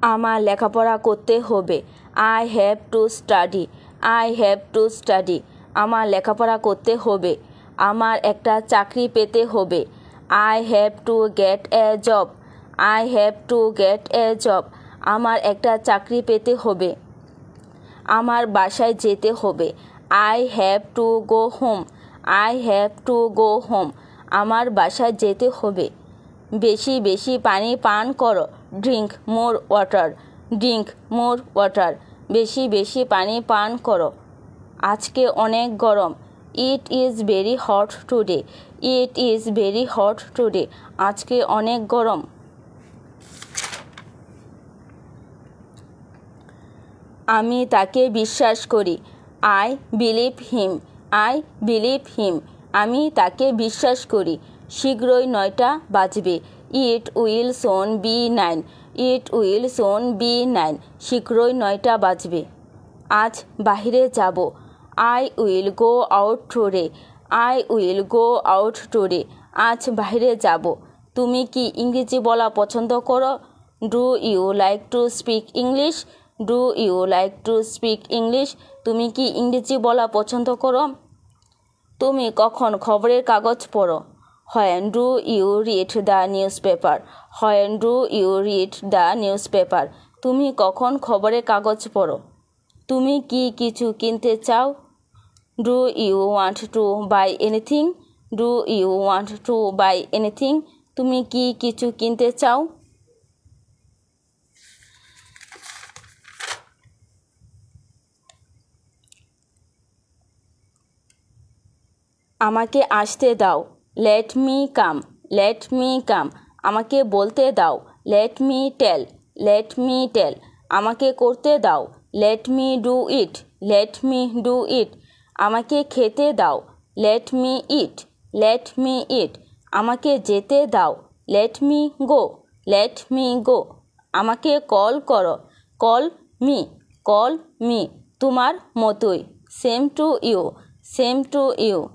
আমার লেখাপড়া করতে হবে। I have to study. I have to study. আমার লেখাপড়া করতে হবে। আমার একটা চাকরি পেতে হবে। I have to get A job. I have to get A job. আমার একটা চাকরি পেতে হবে। আমার বাসায় যেতে হবে। I have to go home. I have to go home. আমার বাসায় যেতে হবে। বেশি বেশি পানি পান করো। ড্রিঙ্ক মোর ওয়াটার। ড্রিঙ্ক মোর ওয়াটার। বেশি বেশি পানি পান করো। আজকে অনেক গরম। It is very hot today. It is very hot today. আজকে অনেক গরম। আমি তাকে বিশ্বাস করি। I believe him. I believe him. আমি তাকে বিশ্বাস করি। শীঘ্রই 9টা বাজবে। It will soon be 9। It will soon be 9। শীঘ্রই 9টা বাজবে। আজ বাইরে যাব। I will go out today. I will go out today. আজ বাইরে যাব। তুমি কি ইংরেজি বলা পছন্দ করো? Do you like to speak English? Do you like to speak English? তুমি কি ইংরেজি বলা পছন্দ করো? তুমি কখন খবরের কাগজ পড়ো? When do you read the newspaper? When do you read the newspaper? তুমি কখন খবরের কাগজ পড়ো? তুমি কি কিছু কিনতে চাও? Do you want to buy anything? Do you want to buy anything? তুমি কি কিছু কিনতে চাও? আমাকে আসতে দাও। Let me come. Let me come. আমাকে বলতে দাও। Let me tell. Let me tell. আমাকে করতে দাও। Let me do it. Let me do it. আমাকে খেতে দাও। Let me eat. Let me eat. আমাকে যেতে দাও। Let me go. Let me go. আমাকে কল করো। Call me. Call me. তোমার মতোই। Same to you. Same to you.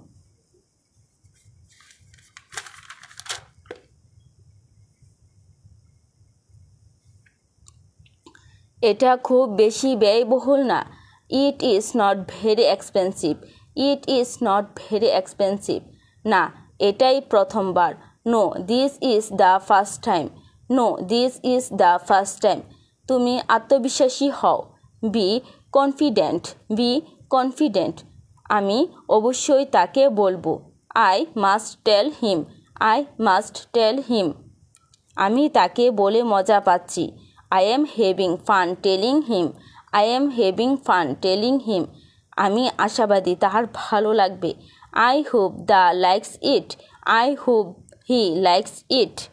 এটা খুব বেশি ব্যয়বহুল না। It is not very expensive. It is not very expensive. না, এটাই প্রথমবার। No, this is the first time. No, this is the first time. তুমি আত্মবিশ্বাসী হও। Be confident. Be confident. আমি অবশ্যই তাকে বলবো। I must tell him. I must tell him. আমি তাকে বলে মজা পাচ্ছি। I am having fun telling him. I am having fun telling him. আমি আশাবাদী তাহার ভালো লাগবে। I hope the likes it. I hope he likes it.